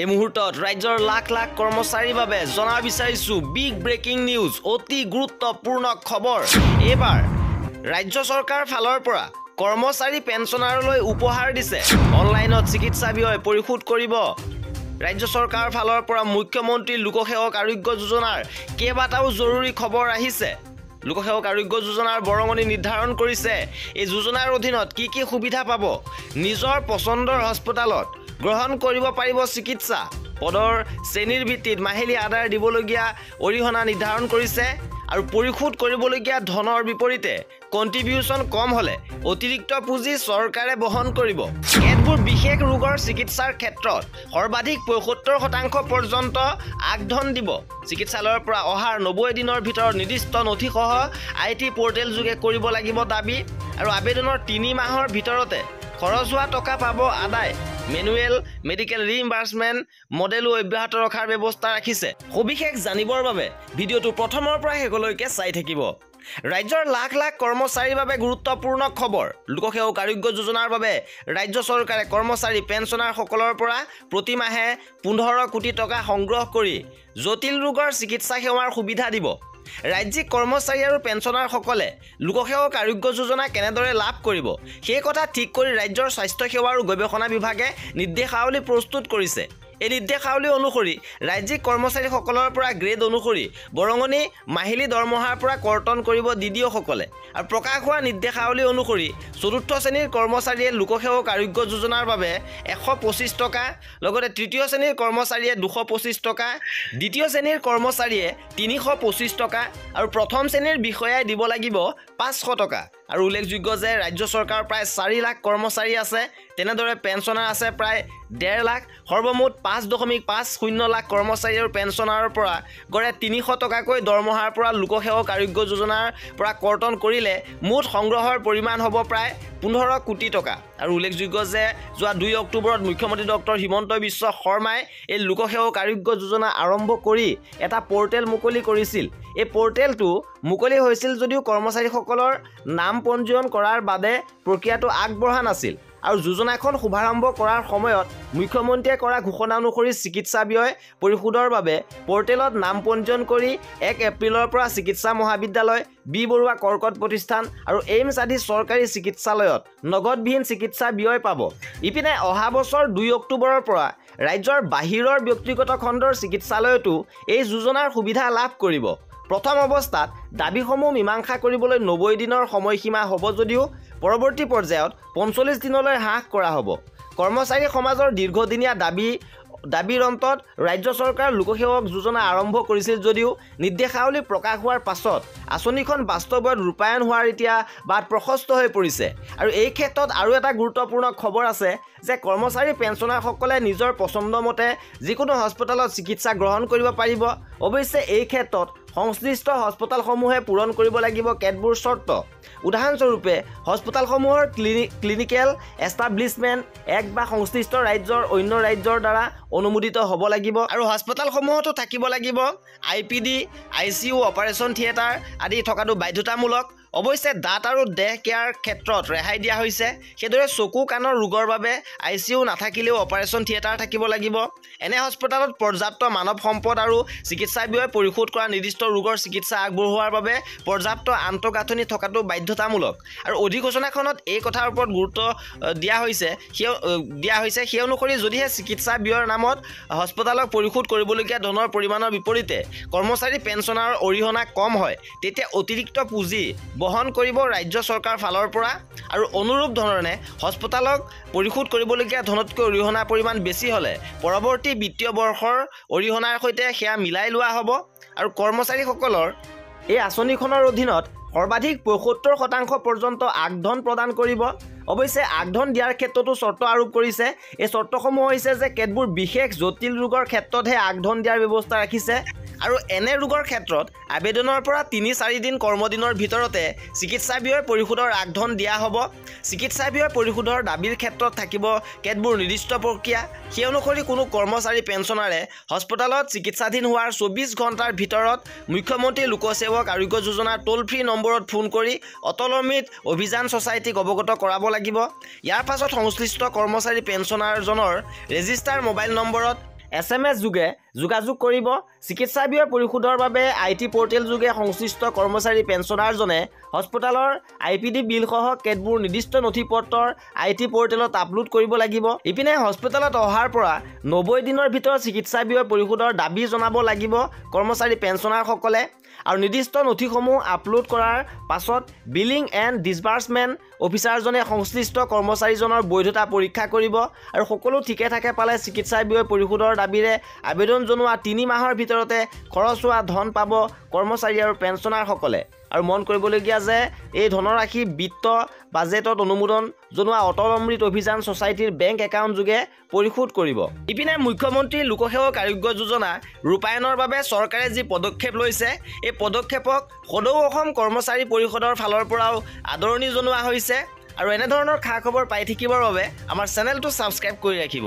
এই মুহূৰ্তত ৰাজ্যৰ লাখ লাখ কৰ্মচাৰীৰ বাবে জনা বিচাৰিছো বিগ ব্ৰেকিং নিউজ অতি গুৰুত্বপূৰ্ণ খবৰ এবাৰ ৰাজ্য চৰকাৰ ফালৰ পৰা কৰ্মচাৰী পেঞ্চনাৰলৈ উপহাৰ দিছে অনলাইনত চিকিৎসা ব্যয় পৰিশোধ কৰিব ৰাজ্য চৰকাৰ ফালৰ পৰা মুখ্যমন্ত্ৰী লোকসেৱক আৰোগ্য যোজনাৰ কেইবাটাও জৰুৰী খবৰ আহিছে লোকসেৱক আৰোগ্য যোজনাৰ বৰঙণি নিৰ্ধাৰণ কৰিছে এই যোজনাৰ অধীনত কি সুবিধা পাব নিজৰ পছন্দৰ হস্পিটালত গ্ৰহণ কৰিব পাৰিব চিকিৎসা পদৰ শ্ৰেণীৰ ভিত্তিত মাহিলী আদায় দিবলগীয়া অৰিহণা নিৰ্ধাৰণ কৰিছে আৰু পৰিশোধ কৰিবলগীয়া ধনৰ বিপৰীতে কন্ট্ৰিবিউশন কম হলে অতিৰিক্ত পুঁজি চৰকাৰে বহন কৰিব কেতবোৰ বিশেষ ৰোগৰ চিকিৎসাৰ ক্ষেত্ৰত সৰ্বাধিক ৭৫% পৰ্যন্ত আগধন দিব চিকিৎসালয়ৰ পৰা অহাৰ ৯০ দিনৰ ভিতৰত নিৰ্দিষ্ট নথিসহ আইটি পৰ্টেল যোগে কৰিব লাগিব দাবী আৰু আবেদনৰ ৩ মাহৰ ভিতৰতে খৰচ হোৱা টকা পাব আদায় মেনুৱেল মেডিকেল ৰিইম্বাৰ্সমেন্ট মডেলো অব্যাহত ৰখাৰ ব্যৱস্থা ৰাখিছে সবিশেষ জানিবৰ বাবে ভিডিঅটো প্ৰথমৰ পৰা শেষলৈকে চাই থাকিব ৰাজ্যৰ লাখ লাখ কৰ্মচাৰীৰ বাবে গুৰুত্বপূৰ্ণ খবৰ লোকসেৱক আৰোগ্য যোজনাৰ বাবে ৰাজ্য চৰকাৰে কৰ্মচাৰী পেঞ্চনাৰ সকলৰ পৰা প্ৰতি মাহে ১৫ কোটি টকা সংগ্ৰহ কৰি জটিল ৰোগৰ চিকিৎসা সেৱাৰ সুবিধা দিব ৰাজ্যিক কৰ্মচাৰী আৰু পেঞ্চনাৰসকলে লোকসেৱক আৰোগ্য যোজনা কেনেদৰে লাভ কৰিব সেই কথা ঠিক কৰি ৰাজ্যৰ স্বাস্থ্য সেৱা আৰু গৱেষণা বিভাগে নিৰ্দেশাৱলী প্ৰস্তুত কৰিছে এই নিৰ্দেশাৱলী অনুসৰি ৰাজ্যিক কৰ্মচাৰীসকলৰ পৰা গ্ৰেড অনুসৰি বৰঙণি মাহিলী দৰমহাৰ পৰা কৰ্তন কৰিব দিদিঅসকলে আৰু প্ৰকাশ হোৱা নিৰ্দেশাৱলী অনুসৰি চতুৰ্থ শ্ৰেণীৰ কৰ্মচাৰীয়ে লোকসেৱক আৰোগ্য যোজনাৰ বাবে ১২৫ টকা লগতে তৃতীয় শ্ৰেণীৰ কৰ্মচাৰীয়ে ২২৫ টকা দ্বিতীয় শ্ৰেণীৰ কৰ্মচাৰীয়ে ৩২৫ টকা আৰু প্ৰথম শ্ৰেণীৰ বিষয়াই দিব লাগিব ৫০০ টকা আৰু উল্লেখযোগ্য যে ৰাজ্য চৰকাৰ প্ৰায় ৪ লাখ কৰ্মচাৰী আছে তেনেদৰে পেঞ্চনাৰ আছে প্ৰায় ১.৫ লাখ সৰ্বমুঠ ৫.৫০ লাখ কৰ্মচাৰী আৰু পেঞ্চনাৰৰ পৰা গড়ে ৩০০ টকাকৈ দৰমহাৰ পৰা লোকসেৱক আৰোগ্য যোজনাৰ পৰা কৰ্তন কৰিলে মুঠ সংগ্ৰহৰ পৰিমাণ হ'ব প্ৰায় ১৫ কোটি টকা আৰু উল্লেখযোগ্য যে যোৱা ২ অক্টোবৰত মুখ্যমন্ত্ৰী ডক্টৰ হিমন্ত বিশ্ব শৰ্মাই এই লোকসেৱক আৰোগ্য যোজনা আৰম্ভ কৰি এটা পৰ্টেল মুকলি কৰিছিল এই পৰ্টেলটো মুকলি হৈছিল যদিও কৰ্মচাৰীসকলৰ নাম পঞ্জীয়ন কৰাৰ বাবে প্ৰক্ৰিয়াটো আগবঢ়া নাছিল আৰু যোজনাখন শুভাৰম্ভ কৰাৰ সময়ত মুখ্যমন্ত্ৰীয়ে কৰা ঘোষণা অনুসৰি চিকিৎসা ব্যয় পৰিশোধৰ বাবে পৰ্টেলত নাম পঞ্জীয়ন কৰি ১ এপ্ৰিলৰ পৰা চিকিৎসা মহাবিদ্যালয় বি বৰুৱা কৰ্কট প্ৰতিষ্ঠান আৰু এইমছ আদি চৰকাৰী চিকিৎসালয়ত নগদবিহীন চিকিৎসা ব্যয় পাব ইপিনে অহা বছৰ ২ অক্টোবৰৰ পৰা ৰাজ্যৰ বাহিৰৰ ব্যক্তিগত খণ্ডৰ চিকিৎসালয়তো এই যোজনাৰ সুবিধা লাভ কৰিব প্ৰথম অৱস্থাত দাবীসমূহ মীমাংসা কৰিবলৈ ৯০ দিনৰ সময়সীমা হ'ব যদিও পৰৱৰ্তী পৰ্যায়ত ৪৫ দিনলৈ হ্ৰাস কৰা হ'ব কৰ্মচাৰী সমাজৰ দীৰ্ঘদিনীয়া দাবীৰ অন্তত ৰাজ্য চৰকাৰ লোকসেৱক যোজনা আৰম্ভ কৰিছিল যদিও নিৰ্দেশাৱলী প্ৰকাশ হোৱাৰ পাছত আঁচনিখন বাস্তৱত ৰূপায়ণ হোৱাৰ এতিয়া বাট প্ৰশস্ত হৈ পৰিছে আৰু এই ক্ষেত্ৰত আৰু এটা গুৰুত্বপূৰ্ণ খবৰ আছে যে কৰ্মচাৰী পেঞ্চনাৰসকলে নিজৰ পছন্দ মতে যিকোনো হস্পিটালত চিকিৎসা গ্ৰহণ কৰিব পাৰিব অৱশ্যে এই ক্ষেত্ৰত সংশ্লিষ্ট হস্পিটালসমূহে পূৰণ কৰিব লাগিব কেতবোৰ চৰ্ত উদাহৰণস্বৰূপে হস্পিটালসমূহৰ ক্লিনিকেল এষ্টাব্লিছমেণ্ট এক বা সংশ্লিষ্ট ৰাজ্যৰ অন্য ৰাজ্যৰ দ্বাৰা অনুমোদিত হ'ব লাগিব আৰু হস্পিটালসমূহতো থাকিব লাগিব IPD ICU অপাৰেশ্যন থিয়েটাৰ আদি থকাটো বাধ্যতামূলক অৱশ্যে দাঁত আৰু দেহ কেয়াৰ ক্ষেত্ৰত ৰেহাই দিয়া হৈছে সেইদৰে চকু কাণৰ ৰোগৰ বাবে ICU নাথাকিলেও অপাৰেশ্যন থিয়েটাৰ থাকিব লাগিব এনে হস্পিটালত পৰ্যাপ্ত মানৱ সম্পদ আৰু চিকিৎসা ব্যয় পৰিশোধ কৰা নিৰ্দিষ্ট ৰোগৰ চিকিৎসা আগবঢ়োৱাৰ বাবে পৰ্যাপ্ত আন্তঃগাঁথনি থকাটো বাধ্যতামূলক আৰু অধিসূচনাখনত এই কথাৰ ওপৰত গুৰুত্ব দিয়া হৈছে সেই অনুসৰি যদিহে চিকিৎসা ব্যয়ৰ নামত হস্পিটালক পৰিশোধ কৰিবলগীয়া ধনৰ পৰিমাণৰ বিপৰীতে কৰ্মচাৰী পেঞ্চনাৰৰ অৰিহণা কম হয় তেতিয়া অতিৰিক্ত পুঁজি বহন কৰিব ৰাজ্য চৰকাৰ ফালৰ পৰা আৰু অনুৰূপ ধৰণে হস্পিটালক পৰিশোধ কৰিবলগীয়া ধনতকৈ অৰিহণা পৰিমাণ বেছি হ'লে পৰৱৰ্তী বিত্তীয় বৰ্ষৰ অৰিহণাৰ সৈতে সেয়া মিলাই লোৱা হ'ব আৰু কৰ্মচাৰীসকলৰ এই আঁচনিখনৰ অধীনত সৰ্বাধিক ৭৫% পৰ্যন্ত আগধন প্ৰদান কৰিব অৱশ্যে আগধন দিয়াৰ ক্ষেত্ৰতো চৰ্ত আৰোপ কৰিছে এই চৰ্তসমূহ হৈছে যে কেতবোৰ বিশেষ জটিল ৰোগৰ ক্ষেত্ৰতহে আগধন দিয়াৰ ব্যৱস্থা ৰাখিছে আৰু এনে ৰোগৰ ক্ষেত্ৰত আবেদনৰ পৰা ৩-৪ দিন কৰ্মদিনৰ ভিতৰতে চিকিৎসা ব্যয় পৰিশোধৰ আগধন দিয়া হ'ব চিকিৎসা ব্যয় পৰিশোধৰ দাবীৰ ক্ষেত্ৰত থাকিব কেতবোৰ নিৰ্দিষ্ট প্ৰক্ৰিয়া সেই অনুসৰি কোনো কৰ্মচাৰী পেঞ্চনাৰে হস্পিটালত চিকিৎসাধীন হোৱাৰ ২৪ ঘণ্টাৰ ভিতৰত মুখ্যমন্ত্ৰী লোকসেৱক আৰোগ্য যোজনাৰ টোল ফ্ৰী নম্বৰত ফোন কৰি অটল অমৃত অভিযান ছ'চাইটিক অৱগত কৰাব লাগিব ইয়াৰ পাছত সংশ্লিষ্ট কৰ্মচাৰী পেঞ্চনাৰজনৰ ৰেজিষ্টাৰ মোবাইল নম্বৰত SMS যোগে যোগাযোগ কৰিব। চিকিৎসা ব্যয় পৰিশোধৰ বাবে IT পৰ্টেল যোগে সংশ্লিষ্ট কৰ্মচাৰী পেঞ্চনাৰজনে হস্পিটেলৰ IPD বিলসহ কেতবোৰ নিৰ্দিষ্ট নথিপত্ৰৰ IT পৰ্টেলত আপলোড কৰিব লাগিব। ইপিনে হস্পিটেলত অহাৰ পৰা 90 দিনৰ ভিতৰত চিকিৎসা ব্যয় পৰিশোধৰ দাবী জনাব লাগিব কৰ্মচাৰী পেঞ্চনাৰসকলে। আৰু নিৰ্দিষ্ট নথিসমূহ আপলোড কৰাৰ পাছত বিলিং এণ্ড ডিছবাৰ্চমেণ্ট অফিচাৰজনে সংশ্লিষ্ট কৰ্মচাৰীজনৰ বৈধতা পৰীক্ষা কৰিব আৰু সকলো ঠিকে থাকে পালে চিকিৎসা ব্যয় পৰিশোধৰ দাবীৰে আবেদন জনোৱা 3 মাহৰ ভিতৰতে খৰচ হোৱা ধন পাব কৰ্মচাৰী আৰু পেঞ্চনাৰসকলে। আৰু মন কৰিবলগীয়া যে এই ধনৰাশি বিত্ত বাজেটত অনুমোদন জনোৱা অটল অমৃত অভিযান ছ'চাইটিৰ বেংক একাউণ্ট যোগে পৰিশোধ কৰিব। ইপিনে মুখ্যমন্ত্ৰী লোকসেৱক আৰোগ্য যোজনা ৰূপায়ণৰ বাবে চৰকাৰে যি পদক্ষেপ লৈছে এই পদক্ষেপক সদৌ অসম কৰ্মচাৰী পৰিষদৰ ফালৰ পৰাও আদৰণি জনোৱা হৈছে। আৰু এনেধৰণৰ খা খবৰ পাই থাকিবৰ বাবে আমাৰ চেনেলটো ছাবস্ক্ৰাইব কৰি ৰাখিব।